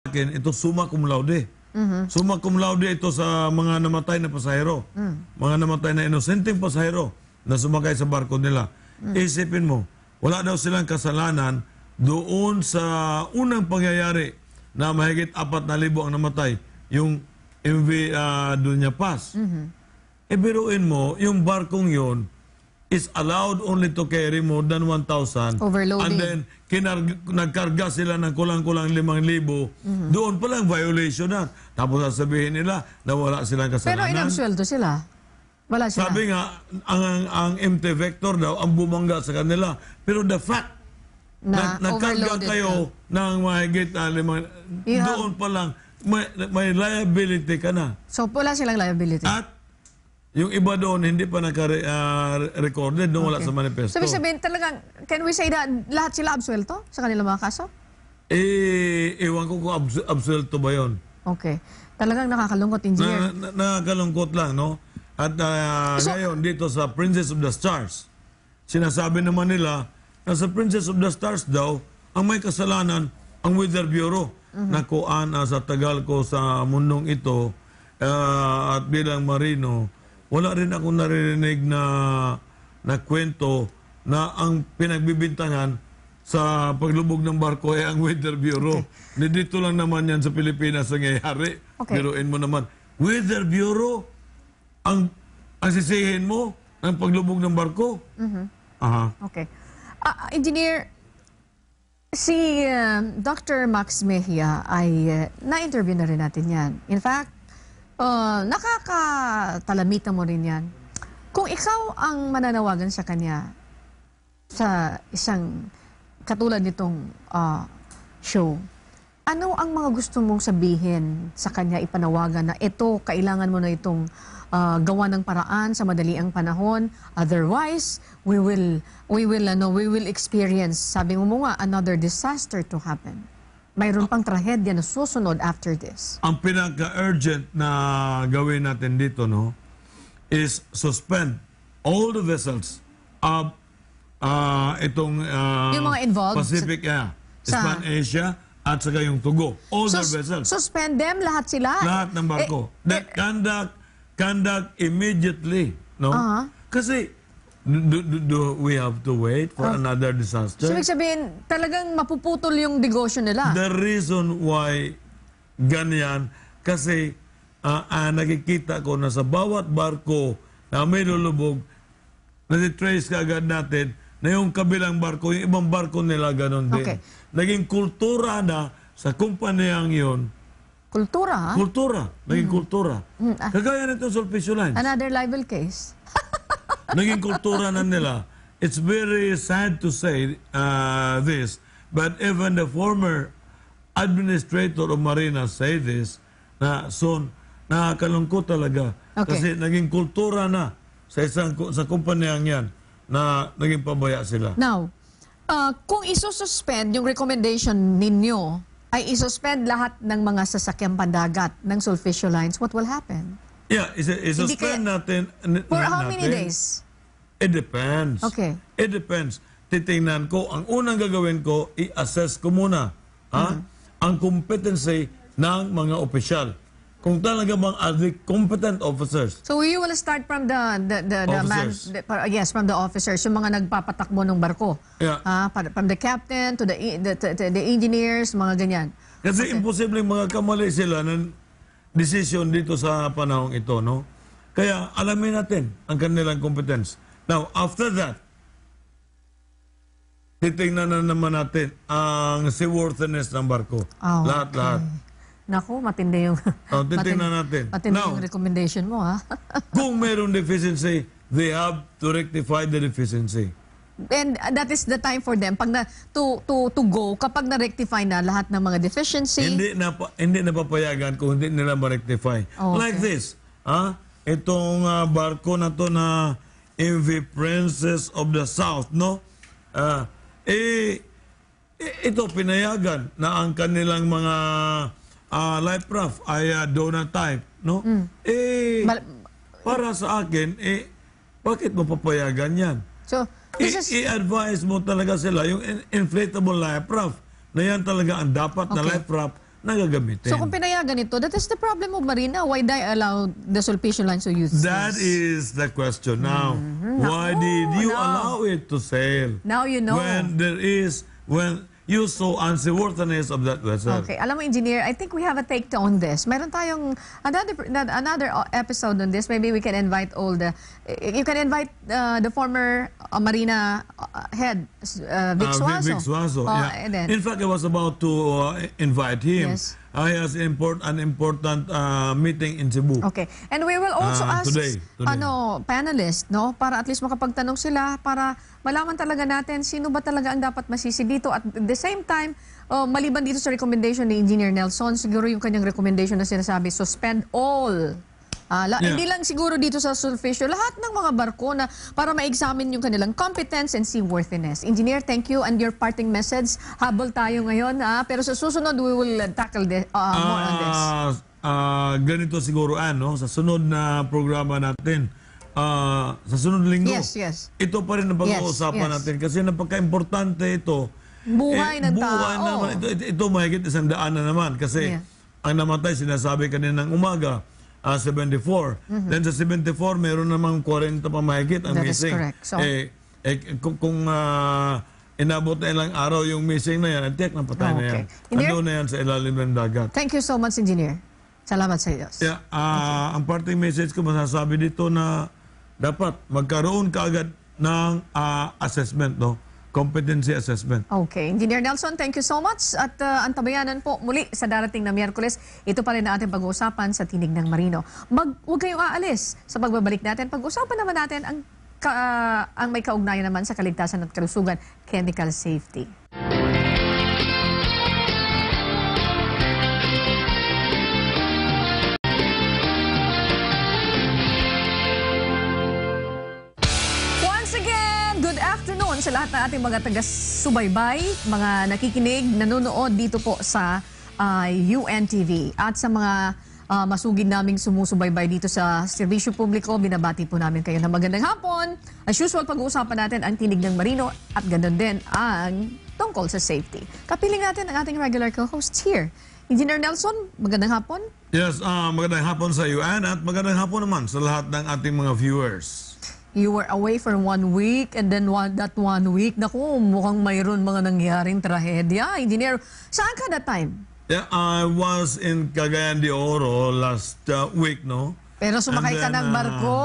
akin, ito summa cum laude. Summa cum laude ito sa mga namatay na pasahero. Mga namatay na inosenteng pasahero na sumakay sa barko nila. Isipin mo, wala daw silang kasalanan doon sa unang pangyayari na mahigit 4,000 ang namatay. Yung MV Dunya Paz. Biruin mo, yung barkong yon is allowed only to carry more than 1,000. Overloading. And then, nagkarga sila ng kulang-kulang 5,000. Doon pa lang violation na. Tapos sasabihin nila na wala silang Pero kasalanan. inabsuelto sila. Wala sila. Sabi nga, ang MT Vector daw, ang bumangga sa kanila. Pero the fact, Na nagkarga overloaded kayo ng mahigit doon pa lang, may liability ka na. So, wala silang liability. At yung iba doon, hindi pa naka-recorded, doon wala sa manifesto. So, ibig sabihin, talagang, can we say that lahat sila absuelto sa kanilang mga kaso? Ewan ko kung absuelto ba yun. Okay. Talagang nakakalungkot, engineer. Nakakalungkot lang, no? At ngayon, dito sa Princess of the Stars, sinasabi naman nila na sa Princess of the Stars daw, ang may kasalanan, ang Weather Bureau. Nakuan sa tagal ko sa mundong ito at bilang marino, wala rin ako narinig na kwento na ang pinagbibintangan sa paglubog ng barko ay ang Weather Bureau. Okay. Dito lang naman yan sa Pilipinas nangyayari. Okay. Biruin mo naman, Weather Bureau, ang sisihin mo ng paglubog ng barko? Aha. Okay. Engineer, si Dr. Max Mejia ay na-interview na rin natin yan. In fact, nakakatalamitan mo rin yan. Kung ikaw ang mananawagan sa kanya sa isang katulad nitong show, ano ang mga gusto mong sabihin sa kanya, ipanawagan na ito, kailangan mo na itong gawa ng paraan sa madaliang panahon. Otherwise, we will experience, sabi mo nga, another disaster to happen. Mayroon pang trahedya na susunod after this. Ang pinaka-urgent na gawin natin dito, no, is suspend all the vessels of itong yung mga involved Pacific, Span Asia, at saka yung Tugo. All the vessels. Suspend them, lahat sila? Lahat ng barko. Conduct immediately. No? Kasi, do we have to wait for another disaster? So, ibig sabihin, talagang mapuputol yung negosyo nila? The reason why ganyan, kasi nakikita ko na sa bawat barko na may lulubog, natitrace ka agad natin na yung kabilang barko, yung ibang barko nila ganon din. Okay. Naging kultura na sa kumpanyang yun. Kultura, ha? Kultura. Naging kultura. Kagaya nito Sulpicio Lines. Another libel case. Naging kultura na nila. It's very sad to say this, but even the former administrator of Marina say this, na son, nakakalungkot talaga. Okay. Kasi naging kultura na sa kumpanyang yan na naging pabaya sila. Now, kung isususpend yung recommendation ninyo, ay isuspend lahat ng mga sasakyang pandagat ng Sulpicio Lines, what will happen? Yeah, isuspend natin. For how many days? It depends. Okay. It depends. Titingnan ko, ang unang gagawin ko, i-assess ko muna ang competency ng mga opisyal. Kung talaga bang are the competent officers. So you will start from the Officers. yes, from the officers, yung mga nagpapatakbo ng barko. Yeah. From the captain to the engineers, mga ganyan. Kasi imposibleng kamali sila ng decision dito sa panahong ito, no? Kaya alamin natin ang kanilang competence. Now, after that, titingnan na naman natin ang seaworthiness ng barko. Oh, Lahat-lahat. Naku, matindi yung titingnan natin. matindi Now, yung recommendation mo, ha? kung mayroong deficiency, they have to rectify the deficiency. And that is the time for them to go kapag na-rectify na lahat ng mga deficiency. Hindi napapayagan kung hindi nila ma-rectify. Okay. Like this, itong barko na to na MV Princess of the South, no? Ito pinayagan na ang kanilang mga life raft ay donut type, no? Para sa akin, bakit mo papayagan yan? So, I-advise mo talaga sila yung inflatable life raft na yan talaga ang dapat na life raft nagagamitin. So kung pinayagan ito, that is the problem of Marina. Why they allow the Sulpicio Lines to use That is the question now. Why did you allow it to sail? Now you know. When you saw unseaworthiness of that vessel. Okay, alam mo, engineer, I think we have a take on this. Meron tayong another episode on this. Maybe we can invite you can invite the former Marina head, Vic Suazo. Vic Suazo, yeah. And then, In fact, I was about to invite him. Yes. He has an important meeting in Cebu. okay. And we will also ask Today. panelists, no, para at least makapagtanong sila para malaman talaga natin sino ba talaga ang dapat masisi dito. At the same time, maliban dito sa recommendation ni Engineer Nelson, siguro yung kanyang recommendation na sinasabi, suspend all. Hindi lang siguro dito sa Sulpicio, lahat ng mga barko na para ma-examine yung kanilang competence and seaworthiness. Engineer, thank you. And your parting message, habol tayo ngayon. Pero sa susunod, we will tackle more on this. Ganito siguro, sa sunod na programa natin, sa sunod linggo, Yes. ito pa rin ang pag-uusapan natin kasi napaka-importante ito. Buhay ng tao. Naman. Ito mahigit 100 na naman kasi ang namatay, sinasabi kanina ng umaga, 74. Then sa 74, meron namang 40 pa mahigit ang That is missing. correct. So, Kung inabot na ilang araw yung missing na yan, tiyak na patay na yan. Ando na yan sa ilalim ng dagat. Thank you so much, Engineer. Salamat sa iyo. Yeah, ang parting message ko masasabi dito na dapat magkaroon kaagad ng assessment, no? Competency assessment. Okay. Engineer Nelson, thank you so much. At antabayanan po muli sa darating na Miyerkules. Ito pa rin na ating pag-uusapan sa Tinig ng Marino. Huwag kayong aalis. Sa pagbabalik natin, pag-uusapan naman natin ang may kaugnayan naman sa kaligtasan at kalusugan, chemical safety. Sa lahat ng ating mga taga-subaybay, mga nakikinig, nanonood dito po sa UNTV at sa mga masugid naming sumusubaybay dito sa serbisyo publiko, binabati po namin kayo na magandang hapon. As usual, pag-uusapan natin ang Tinig ng Marino at ganoon din ang tungkol sa safety. Kapiling natin ang ating regular co-hosts here. Engineer Nelson, magandang hapon. Yes, magandang hapon sa UN at magandang hapon naman sa lahat ng ating mga viewers. You were away for 1 week and then that 1 week, naku, mukhang mayroon mga nangyaring trahedya. Engineer, saan ka that time? Yeah, I was in Cagayan de Oro last week, no? Pero sumakay ka ng barko.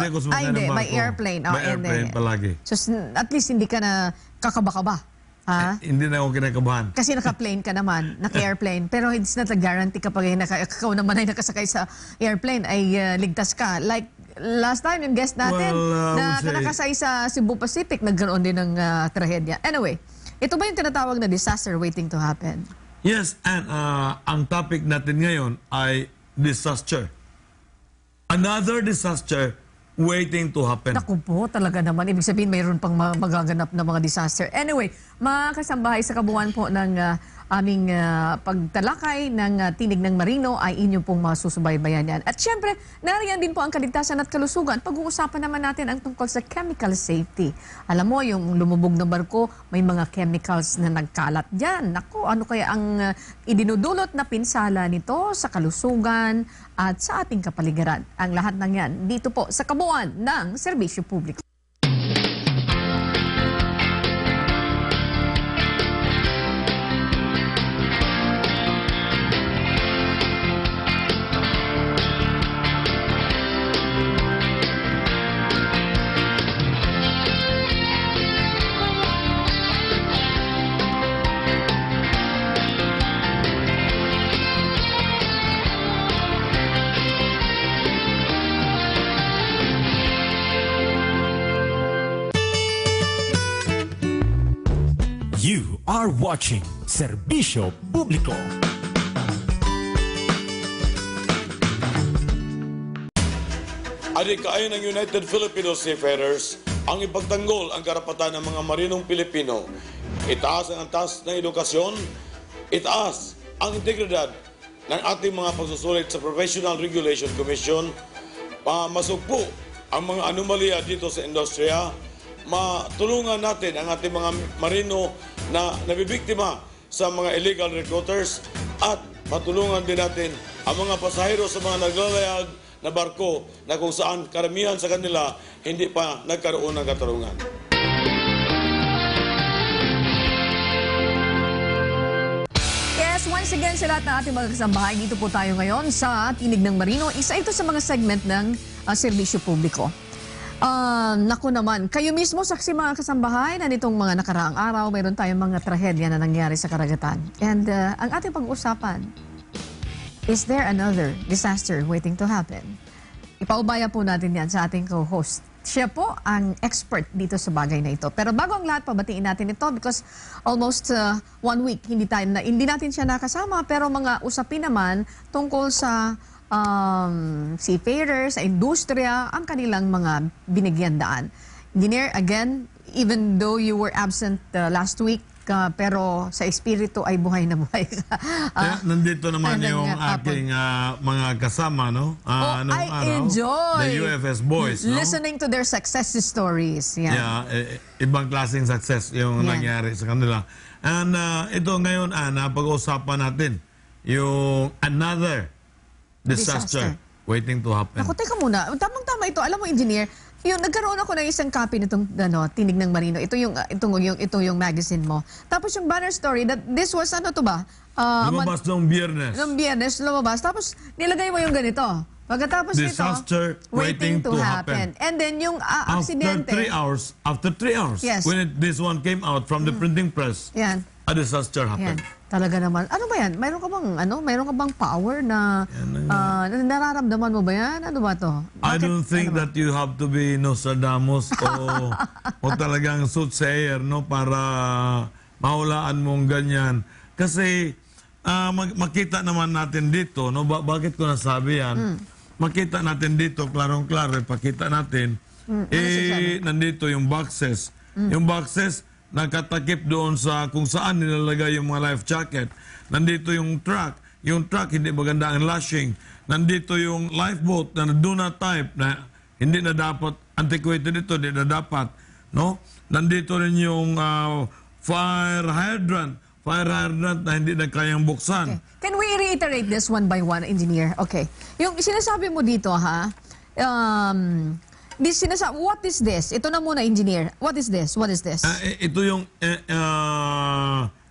Hindi ko sumakay ng barko. May airplane. May airplane palagi. So at least hindi ka na kakaba-kaba. Hindi na ako kinakabahan. Kasi naka-plane ka naman, naka-airplane. Pero it's not a guarantee kapag ikaw naman ay nakasakay sa airplane ay ligtas ka. Like last time, yung guest natin na nakasay sa Cebu Pacific, nagkaroon din ng trahedya. Anyway, ito ba yung tinatawag na disaster waiting to happen? Yes, and ang topic natin ngayon ay disaster. Another disaster waiting to happen. Naku po, talaga naman. Ibig sabihin, mayroon pang magaganap na mga disaster. Anyway, mga kasambahay sa kabuuan po ng aming pagtalakay ng Tinig ng Marino ay inyong pong masusubaybayan yan. At syempre, nariyan din po ang kaligtasan at kalusugan. Pag-uusapan naman natin ang tungkol sa chemical safety. Alam mo, yung lumubog na barko, may mga chemicals na nagkalat dyan. Naku, ano kaya ang idinudulot na pinsala nito sa kalusugan at sa ating kapaligiran? Ang lahat ng yan dito po sa kabuuan ng serbisyo publiko. You are watching Serbisyo Publiko. Adik kayo ng United Filipino Seafarers ang ipagtanggol ang karapatan ng mga marinong Pilipino. Itaas ang antas ng edukasyon, itaas ang integridad ng ating mga pagsusulit sa Professional Regulation Commission, masugpo ang mga anomalya dito sa industriya, matulungan natin ang ating mga marino na nabibiktima sa mga illegal recruiters at matulungan din natin ang mga pasahero sa mga naglalayag na barko na kung saan karamihan sa kanila hindi pa nagkaroon ng katarungan. Yes, once again sa lahat ng ating mga kasambahay, dito po tayo ngayon sa Tinig ng Marino. Isa ito sa mga segment ng serbisyo publiko. Naku naman, kayo mismo saksi mga kasambahay na nitong mga nakaraang araw, mayroon tayong mga trahedya na nangyari sa karagatan. And ang ating pag-uusapan, is there another disaster waiting to happen? Ipaubaya po natin yan sa ating co-host. Siya po ang expert dito sa bagay na ito. Pero bago ang lahat, pabatiin natin ito because almost 1 week hindi natin siya nakasama. Pero mga usapin naman tungkol sa seafarers, sa industriya, ang kanilang mga binigyan daan. Engineer, again, even though you were absent last week, pero sa espiritu ay buhay na buhay ka. Nandito naman yung aking mga kasama, no? I enjoy the UFS boys, no? listening to their success stories. Yan. Ibang klaseng success yung nangyari sa kanila. And ito ngayon, pag-uusapan natin yung another disaster waiting to happen. Ako, teka muna. Tamang-tama ito. Alam mo, engineer, nagkaroon ako ng isang copy nitong Tinig ng Marino. Ito yung magazine mo. Tapos yung banner story that this was ano to ba? Lumabas noong Biyernes. Noong Biyernes lumabas. Tapos nilagay mo yung ganito. Pagkatapos disaster nito, waiting to happen. And then yung aksidente. After 3 hours, yes, when this one came out from the printing press, a disaster happened. Talaga naman. Ano ba yan? Mayroon ka bang power na nararamdaman mo ba yan? Ano ba to? I don't think that you have to be Nostradamus o talagang soothsayer, no, para mahulaan mong ganyan. Kasi makita naman natin dito, no, bakit ko nasabi yan? Makita natin dito, klarong-klaro, ipakita natin, nandito yung boxes. Yung boxes, nakatakip doon sa kung saan nilalagay yung mga life jacket. Nandito yung truck. Yung truck, hindi maganda ang lashing. Nandito yung lifeboat na do not type na hindi na dapat, antiquated ito, hindi na dapat. No? Nandito rin yung fire hydrant na hindi na kayang buksan. Okay. Can we reiterate this one by one, engineer? Okay. Yung sinasabi mo dito, what is this? Ito na muna, engineer. What is this? What is this? Ito yung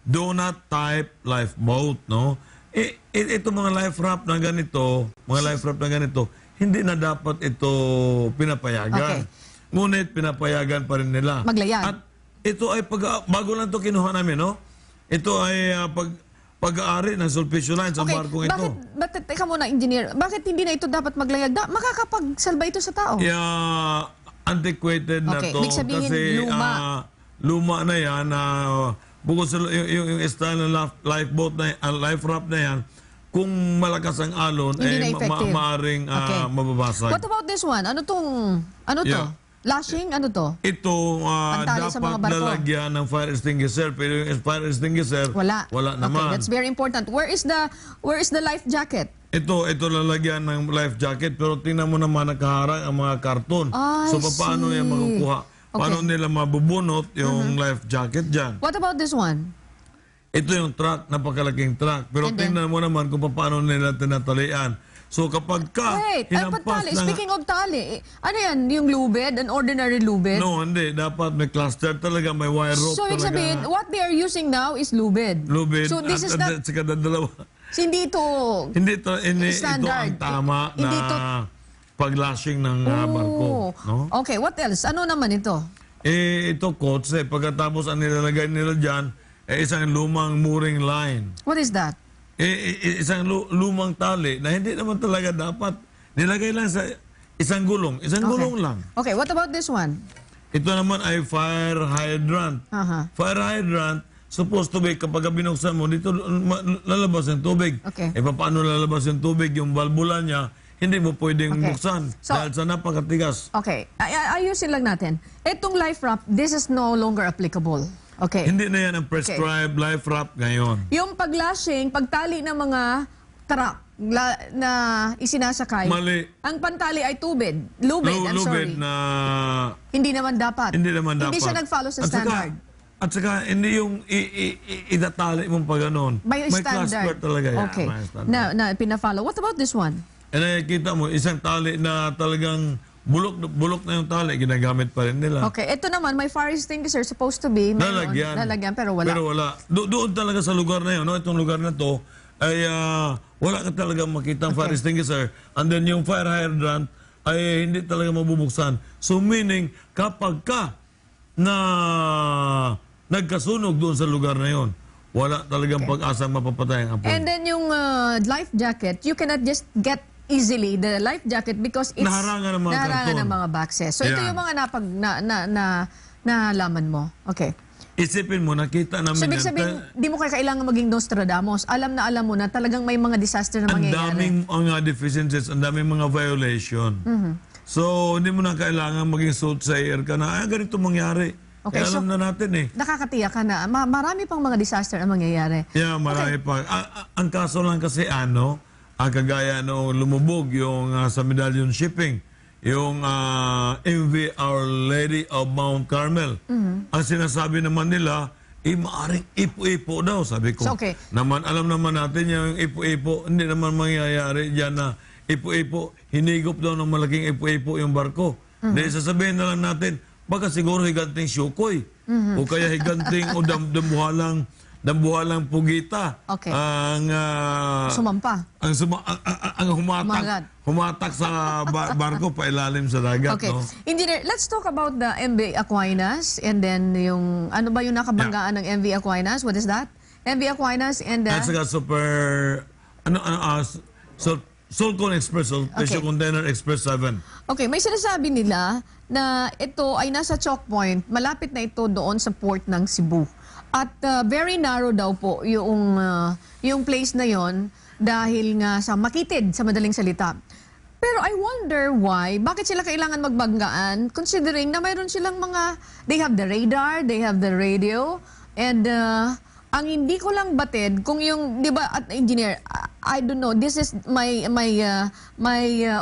do not type lifeboat, no? Ito mga life raft na ganito, hindi na dapat ito pinapayagan. Okay. Ngunit pinapayagan pa rin nila. Maglayag. At ito ay bago lang ito kinuha namin, no? Ito ay pag-aari ng Sulpicio Lines ang barkong ito. Bakit, teka muna, engineer, bakit hindi na ito dapat maglayag? Makakapagsalba ito sa tao. Antiquated na to. Ibig sabihin, kasi luma na yan. Bukod sa yung style ng lifeboat na life raft na yan, kung malakas ang alon, maaaring mababasag. What about this one? Ano to? Lashing? Ano to? Ito, dapat lalagyan ng fire extinguisher. Pero yung fire extinguisher, wala naman. Okay, that's very important. Where is the life jacket? Ito lalagyan ng life jacket. Pero tingnan mo naman nakaharang ang mga karton. So, paano yan makukuha? Paano nila mabubunot yung life jacket dyan? What about this one? Ito yung truck, napakalaking truck. Pero tingnan mo naman kung paano nila tinatalian. So kapag speaking of tali, ano yan? Yung lubid? An ordinary lubid? No, hindi. Dapat may cluster talaga, may wire rope so, talaga. So, sabihin, what they are using now is lubid. Lubid. So, this is not... dalawa. Hindi ito ito ang standard. tama na paglashing ng barko. No? Okay, what else? Ano naman ito? Ito coach, pagkatapos ang nilalagay nila dyan, isang lumang mooring line. What is that? Isang lumang tali na hindi naman talaga dapat nilagay lang sa isang gulong. Isang gulong lang. Okay, what about this one? Ito naman ay fire hydrant. Fire hydrant, supposed to be, kapag binuksan mo, dito lalabas yung tubig. Okay. Paano lalabas yung tubig? Yung valvula niya, hindi mo pwedeng buksan dahil sa napakatigas. Okay, ayusin lang natin. Itong life raft, this is no longer applicable. Okay. Hindi na yan ang prescribed life raft ngayon. Yung paglashing, pagtali ng mga truck na isinasakay, mali. Ang pantali ay tubig. Lubid, I'm sorry. Na... Hindi naman dapat. Hindi naman dapat. Hindi siya nag-follow sa standard. At saka, hindi yung itatali mong pa ganon. May class standard. part talaga. Yeah, Okay. may standard. Na pina-follow. What about this one? And nakikita mo, isang tali na talagang bulok na yung tali, ginagamit pa rin nila. Okay, ito naman, may fire extinguisher supposed to be. Mayroon, lalagyan, pero wala. Pero wala. Doon talaga sa lugar na yun, no? Itong lugar na to, ay wala ka talaga makita ang fire extinguisher. And then yung fire hydrant ay hindi talaga mabubuksan. So meaning, kapag ka na nagkasunog doon sa lugar na yon, wala talagang pag-asang mapapatay ang apoy. And then yung life jacket, you cannot just get easily the life jacket because it's Naharangan ng mga karton. ng mga boxes. So ito Ayan. yung mga nalaman mo. Okay. Isipin mo, nakita namin So, ibig yan. sabihin, di mo kailangan maging Nostradamus. Alam na alam mo na talagang may mga disaster na Ang mangyayari. daming mga deficiencies, ang daming mga violation. So, hindi mo na kailangan maging soothsayer ka na, ganito mangyari. Okay, Kaya alam na natin eh. Nakakatiyak ka na. Marami pang mga disaster ang mangyayari. Yeah, marami pa. Ang kaso lang kasi kagaya no lumubog yung sa Medallion Shipping, yung MV Our Lady of Mount Carmel. Ang sinasabi naman nila, maaring ipo-ipo daw. Sabi ko, So, okay. alam naman natin yung ipo-ipo, hindi naman mangyayari dyan na ipo-ipo, hinigop daw ng malaking ipo-ipo yung barko. Dahil sasabihin na lang natin, baka siguro higanting syukoy. O kaya higanting o dambuhalang pugita. Okay. Ang Sumampa. ang Umagat. humatak sa barko pa ilalim sa dagat, Okay. no? Engineer, let's talk about the MV Aquinas and then yung, ano ba yung nakabanggaan ng MV Aquinas? What is that? MV Aquinas and At saka Solcon Express, Special Container Express 7. Okay, may sinasabi nila na ito ay nasa choke point. Malapit na ito doon sa port ng Cebu. At very narrow daw po yung place na yon dahil nga sa makitid sa madaling salita. Pero I wonder why, bakit sila kailangan magbanggaan considering na mayroon silang they have the radar, they have the radio, and ang hindi ko lang batid kung yung, di ba, at engineer, I don't know, this is my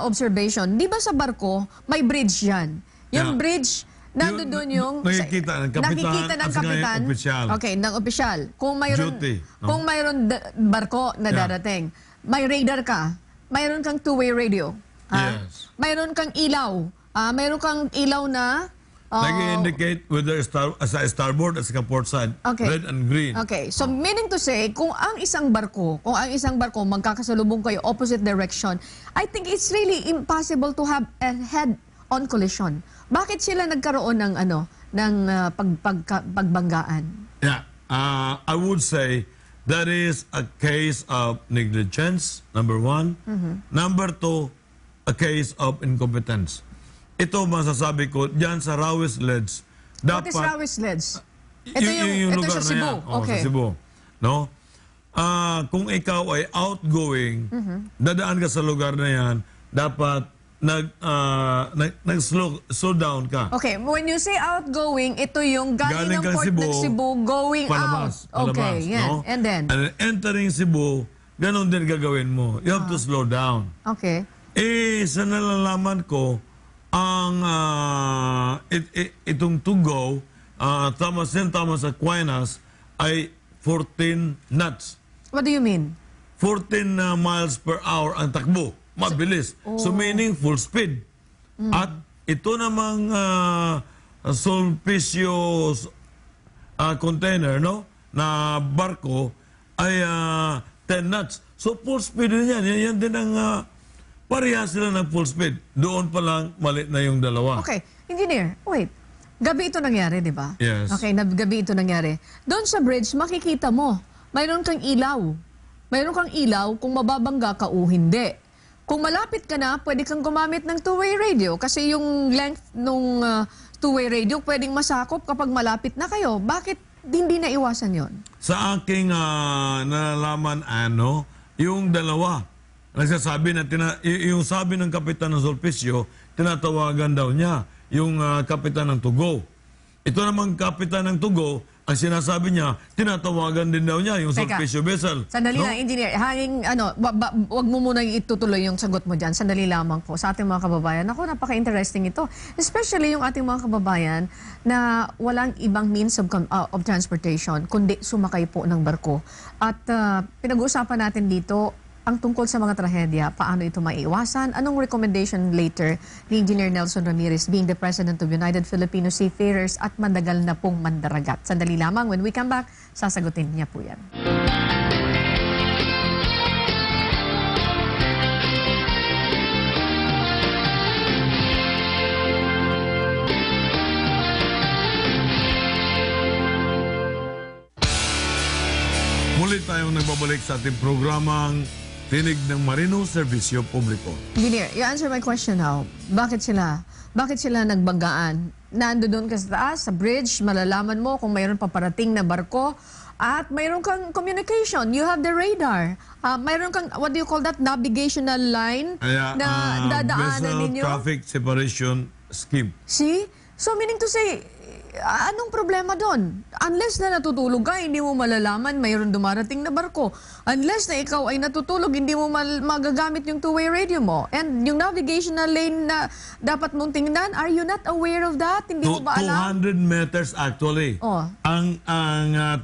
observation. Di ba sa barko, may bridge yan? Yung bridge, nandoon yung nakikita ng kapitan, opisyal. Okay, ng opisyal. Kung mayroon Duty, no? kung mayroon barko na darating, may radar ka, mayroon kang two-way radio. Yes. Mayroon kang ilaw. Mayroon kang ilaw na Nag-indicate whether sa starboard at sa port side, Okay. red and green. Okay, so meaning to say, kung ang isang barko magkakasalubong kayo opposite direction, I think it's really impossible to have a head-on collision. Bakit sila nagkaroon ng pagbanggaan? Yeah. I would say that is a case of negligence, number one. Number two, a case of incompetence. Ito masasabi ko, dyan sa Rawis Ledge, What dapat... is Rawis Ledge? Ito yung lugar sa Cebu. na yan. Okay. Sa Cebu. No? Kung ikaw ay outgoing, dadaan ka sa lugar na yan, dapat slow down ka. Okay, when you say outgoing, ito yung galing ng kang port ng Cebu going palabas, out. Okay, palabas, yan. no? And then? Entering Cebu, ganun din gagawin mo. You have to slow down. Okay. Sa nalalaman ko, ang itong to go, St. Thomas Aquinas ay 14 knots. What do you mean? 14 miles per hour ang takbo. Mabilis. So meaning full speed. At ito namang Sulpicio container, no, na barko ay 10 knots. So full speed din yan. Yan din ang parehas sila ng full speed. Doon pa lang mali na yung dalawa. Okay, engineer, wait. Gabi ito nangyari, di ba? Yes. Okay, gabi ito nangyari. Doon sa bridge, makikita mo, mayroon kang ilaw. Mayroon kang ilaw kung mababangga ka o hindi. Kung malapit ka na, pwede kang gumamit ng two-way radio kasi yung length ng two-way radio pwedeng masakop kapag malapit na kayo. Bakit hindi na iwasan yon? Sa aking nalalaman, yung dalawa, nagsasabi na, yung sabi ng kapitan ng Sulpicio, tinatawagan daw niya yung kapitan ng Tugo. Ito namang kapitan ng Tugo, ang sinasabi niya, tinatawagan din daw niya yung Teka. Sulpicio vessel. Sandali lang, engineer. Hanging, wag mo muna itutuloy yung sagot mo dyan. Sandali lamang po sa ating mga kababayan. Ako, napaka-interesting ito. Especially yung ating mga kababayan na walang ibang means of transportation, kundi sumakay po ng barko. At pinag-uusapan natin dito, ang tungkol sa mga trahedya, paano ito maiiwasan? Anong recommendation later ni Engineer Nelson Ramirez being the President of United Filipino Seafarers at mandagal na pong mandaragat? Sandali lamang, when we come back, sasagutin niya po yan. Muli tayong nagbabalik sa ating programang Tinig ng Marino Serbisyo Publiko. Engineer, you answer my question now. Bakit sila nagbanggaan? Nando doon ka sa taas, sa bridge, malalaman mo kung mayroon paparating na barko at mayroon kang communication. You have the radar. Mayroon kang, what do you call that, navigational line na dadaanan Vessel ninyo. Traffic Separation Scheme. See? So meaning to say, anong problema doon? Unless na natutulog ka, hindi mo malalaman mayroon dumarating na barko. Unless na ikaw ay natutulog, hindi mo magagamit yung two-way radio mo. And yung navigational lane na dapat mong tingnan, are you not aware of that? Hindi mo ba alam? 200 meters actually. Oh. Ang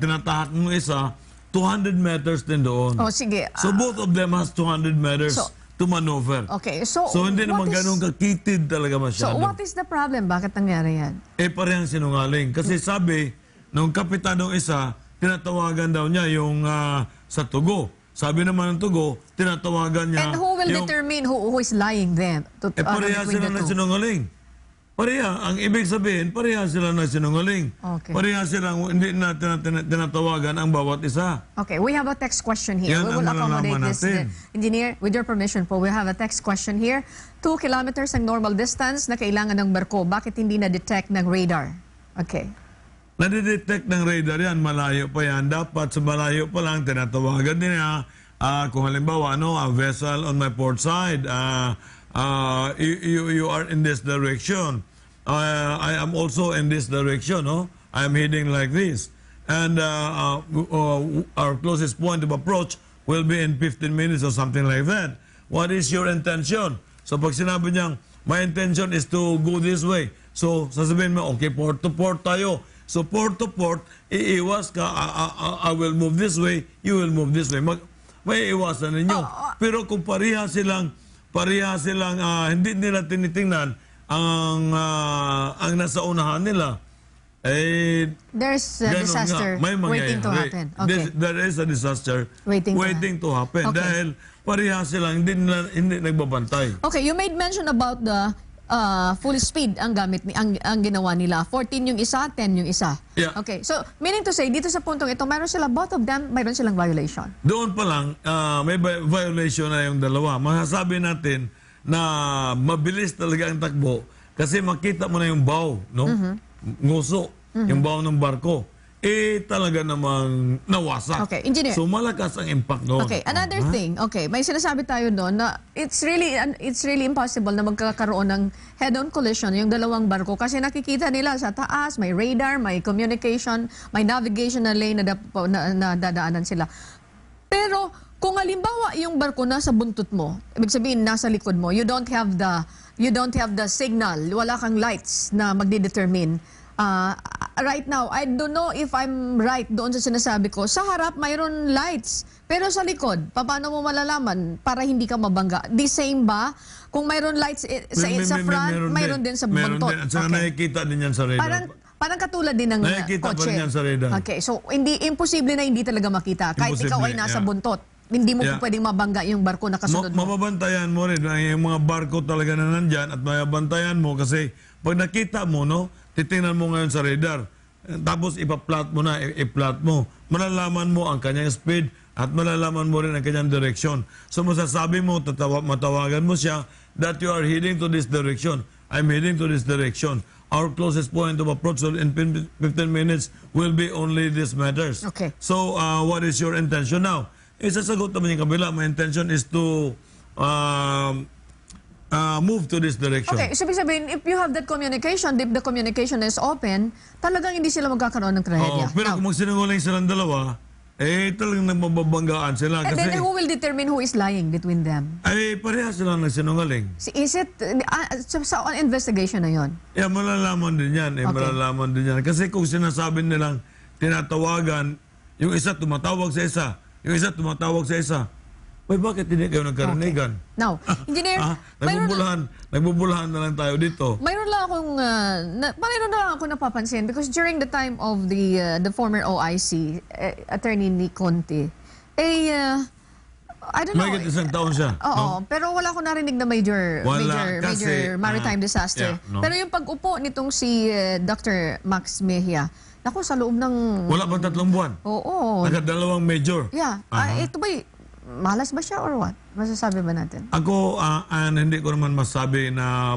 tinatahat mo isa, 200 meters din doon. Oh, sige. So both of them has 200 meters So- to maneuver. Okay, so hindi naman what is- ganun kakitid talaga So masyado. what is the problem? Bakit nangyari yan? Parehang sinungaling. Kasi sabi, nung kapitanong isa, tinatawagan daw niya yung sa Tugo. Sabi naman ng Tugo, tinatawagan niya And who will yung... determine who is lying then? pareha between sila the na two? sinungaling. Pareha. Ang ibig sabihin, pareha sila na sinungaling. Okay. Pareha silang hindi na tinatawagan ang bawat isa. Okay, we have a text question here. Yan We ang will accommodate malalaman this. natin. Engineer, with your permission po, we have a text question here. 2 kilometers ang normal distance na kailangan ng barko. Bakit hindi na-detect ng radar? Okay. Nadidetect ng radar yan, malayo pa yan. Dapat sa malayo pa lang, tinatawagan din niya. Kung halimbawa, a vessel on my port side, you are in this direction. I am also in this direction, no? I am heading like this. And our closest point of approach will be in 15 minutes or something like that. What is your intention? So pag sinabi niyang, my intention is to go this way. So sasabihin mo, okay, port to port tayo. So port to port, iiwas ka, I will move this way, you will move this way. May iwasan ninyo. Pero kung pareha silang hindi nila tinitingnan ang nasa unahan nila, There's a ganun disaster nga, may waiting to mangyayari. happen. Okay. There is a disaster Waiting to happen. Okay. Dahil pareha silang hindi nagbabantay. Okay, you made mention about the full speed ang ginawa nila. 14 yung isa, 10 yung isa. Yeah. Okay, so meaning to say, dito sa puntong ito, both of them, mayroon silang violation. Doon pa lang, may violation na yung dalawa. Masasabi natin na mabilis talaga ang takbo kasi makita mo na yung bow, no? Nguso, yung bow ng barko. Talaga namang nawasak. Okay, engineer. So malakas ang impact doon. Okay, another thing. Okay, may sinasabi tayo doon na it's really impossible na magkakaroon ng head-on collision yung dalawang barko kasi nakikita nila sa taas, may radar, may communication, may navigational lane na dadaanan sila. Pero kung halimbawa yung barko nasa buntot mo, ibig sabihin nasa likod mo, you don't have the signal, wala kang lights na magdedetermine. Right now, I don't know if I'm right doon sa sinasabi ko. Sa harap, mayroon lights. Pero sa likod, paano mo malalaman para hindi ka mabangga? The same ba? Kung mayroon lights sa front, mayroon din sa buntot. Meron din. At saka nakikita din yan sa radar. Parang katulad din ng Nakikita pa kotse. rin yan sa radar. Okay, so imposible na hindi talaga makita. Kahit ikaw ay Imposible, nasa yeah. buntot. Hindi mo Yeah. pwedeng mabangga yung barko na kasunod mo. Mababantayan mo rin yung mga barko talaga na nandyan at mababantayan mo kasi pag nakita mo, no, titingnan mo ngayon sa radar. Tapos ipa-plot mo na, i-plot mo. Malalaman mo ang kanyang speed at malalaman mo rin ang kanyang direction. So masasabi mo, matawagan mo siya that you are heading to this direction. I'm heading to this direction. Our closest point of approach in 15 minutes will be only these matters. Okay. So what is your intention now? Sasagot naman yung kabila. My intention is to move to this direction. Okay, so ibig sabihin, if you have that communication, if the communication is open, talagang hindi sila magkakaroon ng trahedya. Pero kung magsinungaling silang dalawa, talagang nagmababanggaan sila. And then who will determine who is lying between them? Parehas silang nagsinungaling. Is it, sa investigation na yon? Yeah, malalaman din yan. Okay. Malalaman din yan. Kasi kung sinasabi nilang tinatawagan, yung isa tumatawag sa isa, yung isa tumatawag sa isa, bakit hindi kayo nagkaranigan? Okay. Now, engineer, nagbubulahan na lang tayo dito. mayroon lang akong napapansin because during the time of the former OIC, Attorney Nick Conte, I don't know. May isang taon siya. Oo, pero wala akong narinig na major maritime disaster. Yeah, no? Pero yung pag-upo nitong si Dr. Max Mejia, naku, sa loob ng... Wala pang 3 buwan. Oo. Nagkadalawang major. Yeah. Ito ba, malas ba siya or what? Masasabi ba natin? Ako, hindi ko naman masabi na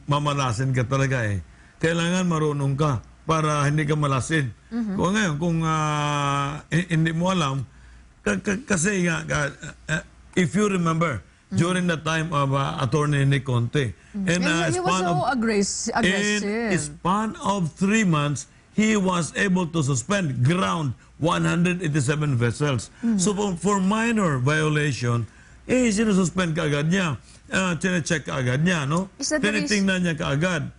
mamalasin ka talaga eh. Kailangan marunong ka para hindi ka malasin. Kung ngayon, kung hindi mo alam, kasi if you remember, during the time of Attorney Nick Conte, And he was so aggressive. in a span of 3 months, he was able to suspend ground 187 vessels. So for minor violation, sinususpend ka agad niya. Chine-check ka agad niya, no? Tinitingnan niya ka agad.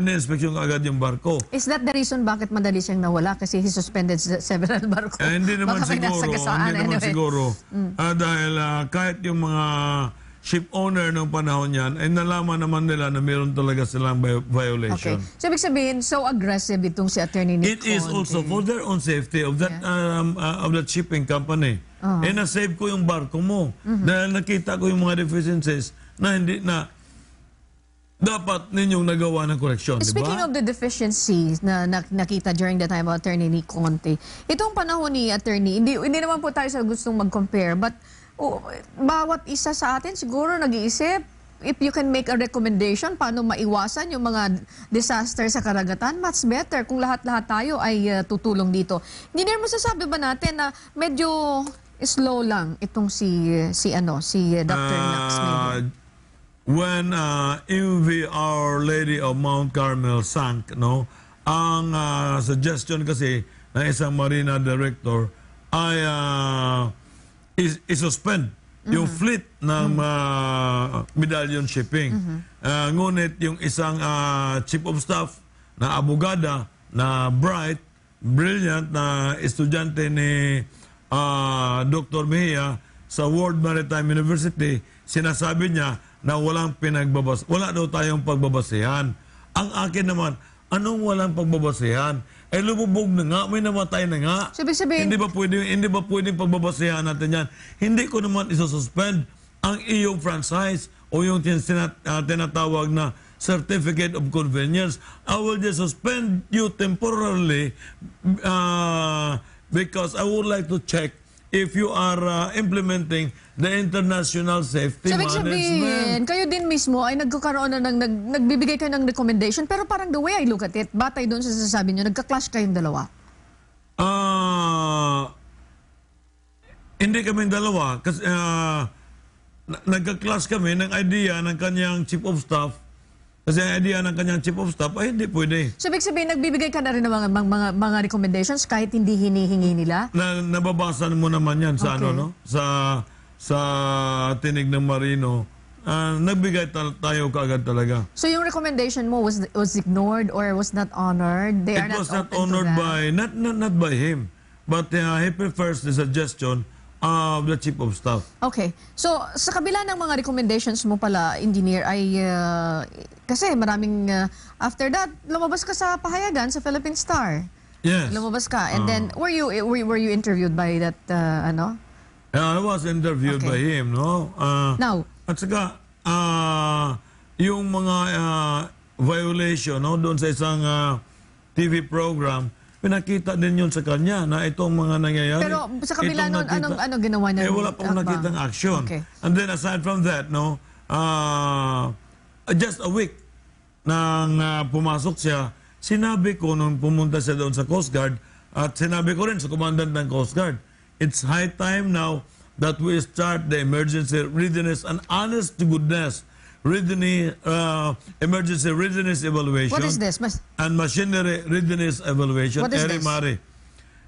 In-inspeksyon ka agad yung barko. Is that the reason bakit madali siyang nawala? Kasi he suspended several barko. Hindi naman Baka may siguro. anyway. Dahil kahit yung mga ship owner ng panahon yan, ay nalaman naman nila na meron talaga silang violation. Okay. So, ibig sabihin, so aggressive itong si Attorney Nick It is Conte. also for their own safety of that of that shipping company. Na-save ko yung barko mo dahil nakita ko yung mga deficiencies na hindi na dapat ninyong nagawa ng correction, di ba? Speaking of the deficiencies na nakita during the time of Attorney Nick Conte, itong panahon ni Attorney, hindi naman po tayo sa gustong mag-compare, but bawat isa sa atin siguro nag-iisip, if you can make a recommendation paano maiwasan yung mga disaster sa karagatan, much better kung lahat-lahat tayo ay tutulong dito. Hindi na masasabi ba natin na medyo slow lang itong si Dr. Max Mejia? When MV Our Lady of Mount Carmel sank, no, ang suggestion kasi ng isang marina director ay isuspend yung fleet ng medallion shipping. Ngunit yung isang chief of staff na abogada na brilliant na estudyante ni Dr. Mejia sa World Maritime University, sinasabi niya na wala daw tayong pagbabasihan. Ang akin naman, anong walang pagbabasihan? Lumubog na nga, may namatay na nga. So, ibig sabihin, Hindi ba pwedeng pagbabasihan natin yan? Hindi ko naman isususpend ang iyong franchise o yung tinatawag na certificate of convenience. I will just suspend you temporarily because I would like to check if you are implementing the international safety management. Sabihin, kayo din mismo ay nagkakaroon na nagbibigay kayo ng recommendation, pero parang the way I look at it, batay doon sa sasabi nyo, nagka-clash kayong dalawa. Hindi kaming dalawa. Kasi nagka-clash kami ng idea ng kanyang chief of staff. Kasi ang idea ng kanyang chief of staff ay hindi pwede. So, ibig sabihin, nagbibigay ka na rin ng mga recommendations kahit hindi hinihingi nila? Nababasa mo naman yan sa Okay. sa tinig ng marino. Nagbigay tayo kaagad talaga. So, yung recommendation mo was ignored or was not honored? They It are not was not open honored to that? by, not by him, but he prefers the suggestion of the chief of staff. Okay. So, sa kabila ng mga recommendations mo pala, engineer, ay kasi maraming after that, lumabas ka sa pahayagan sa Philippine Star. Yes. Lumabas ka. And then, were you interviewed by that, I was interviewed Okay. by him, no? Now, At saka, yung mga violation, no, doon sa isang TV program, pinakita din yun sa kanya na itong mga nangyayari. pero sa kabila Itong nun, nakita- anong ginawa niya? wala pong nakitang action. Okay. And then aside from that, no, just a week nang pumasok siya, sinabi ko nung pumunta siya doon sa Coast Guard, at sinabi ko rin sa commandant ng Coast Guard, it's high time now that we start the emergency readiness and honest to goodness emergency readiness evaluation. What is this? And machinery readiness evaluation. What is this? Mari.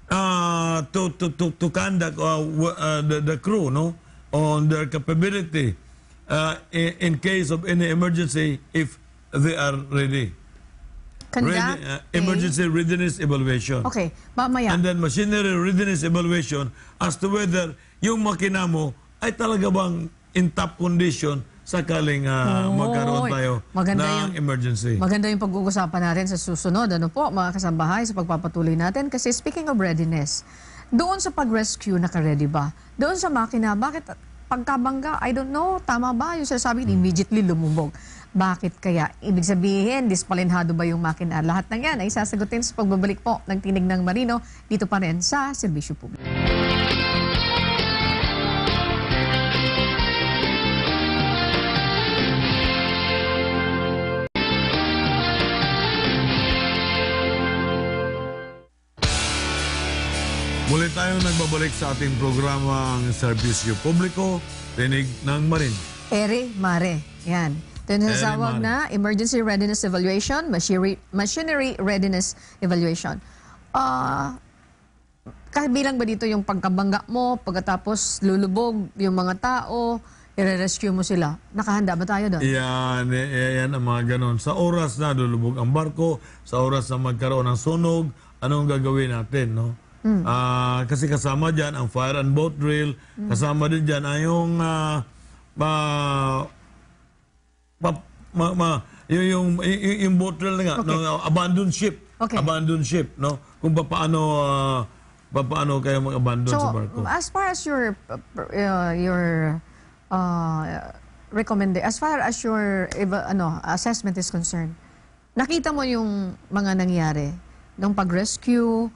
To conduct the crew, no, on their capability in case of any emergency if they are ready. Conduct Emergency readiness evaluation. Okay, mamaya. And then machinery readiness evaluation as to whether yung makina mo ay talaga bang in top condition sakaling magkaroon tayo ng emergency. Maganda yung pag-uusapan natin sa susunod. Ano po, mga kasambahay, sa pagpapatuloy natin. Kasi speaking of readiness, doon sa pag-rescue, naka-ready ba? Doon sa makina, bakit pagkabangga, I don't know, tama ba? Yung sinasabi, immediately lumubog. Bakit kaya? Ibig sabihin, dispalinhado ba yung makina? Lahat ng yan ay sasagutin sa pagbabalik po ng Tinig ng Marino dito pa rin sa Serbisyo Publiko. Muli tayong nagbabalik sa ating programang Serbisyo Publiko, Tinig ng Marin. Ere, mare. Yan. Ito yung nasasawag na Emergency Readiness Evaluation, Machinery Readiness Evaluation. Kabilang ba dito yung pagkabangga mo, pagkatapos lulubog yung mga tao, i-rescue mo sila? Nakahanda ba tayo doon? Yan ang mga ganon. Sa oras na lulubog ang barko, sa oras na magkaroon ng sunog, anong gagawin natin, no? Kasi kasama dyan ang fire and boat drill, kasama din dyan ay yung yung boat drill na nga, Okay. no, abandoned ship. Okay. Abandoned ship, no? Kung paano kayo mag-abandon sa barko. As far as your as far as your assessment is concerned, nakita mo yung mga nangyari nung pag-rescue,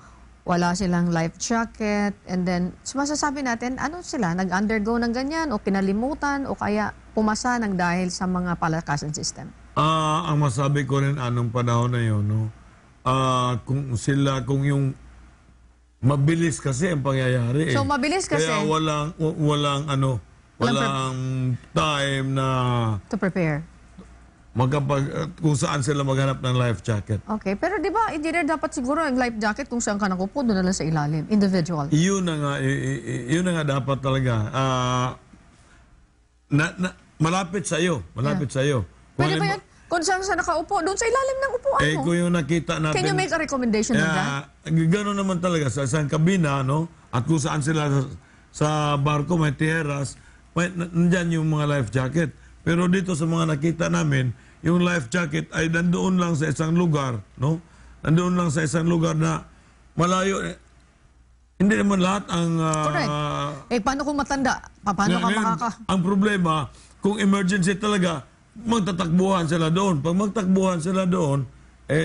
wala silang life jacket, and then masasabi natin, ano sila, nag-undergo ng ganyan, o kinalimutan, o kaya pumasa ng dahil sa mga palakasan system? Ang masabi ko rin anong panahon na yun, no? Kung yung mabilis kasi ang pangyayari. So, mabilis kasi. Kaya walang time na To prepare. kung saan sila maghanap ng life jacket. Okay, pero di ba, engineer, dapat siguro ang life jacket kung saan ka nakupo, doon na lang sa ilalim, individual. Yun na nga dapat talaga. Malapit sa iyo. Malapit sa iyo. Pwede ba yan? Kung saan sa nakaupo, doon sa ilalim ng upuan mo. Kung yung nakita natin... Can you make a recommendation on that? Gano'n naman talaga sa isang kabina, no? At kung saan sila sa barko, may tiyeras, nandyan yung mga life jacket. Pero dito sa mga nakita namin, yung life jacket ay nandoon lang sa isang lugar, no? Nandoon lang sa isang lugar na malayo. Hindi naman lahat ang... Correct. Paano kung matanda? Paano ka makaka... Ang problema, kung emergency talaga, magtatakbuhan sila doon. Pag magtakbuhan sila doon,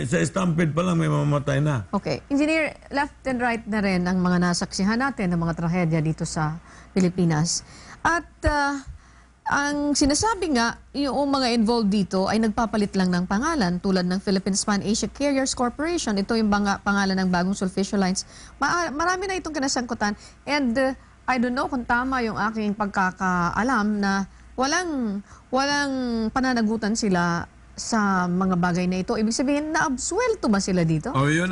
sa stampede pa lang may mamamatay na. Okay. Engineer, left and right na rin ang mga nasaksihan natin ng mga trahedya dito sa Pilipinas. At ang sinasabi nga, yung mga involved dito ay nagpapalit lang ng pangalan tulad ng Philippine Span Asia Carriers Corporation. Ito yung pangalan ng bagong Sulficial Lines. Marami na itong kinasangkutan. And I don't know kung tama yung aking pagkakaalam na walang pananagutan sila sa mga bagay na ito. Ibig sabihin, na-absuelto ba sila dito? Yun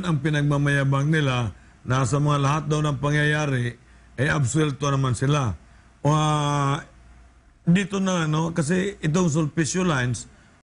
ang pinagmamayabang nila na sa mga lahat daw ng pangyayari, absuelto naman sila. Dito na, no? Kasi itong Sulpicio Lines,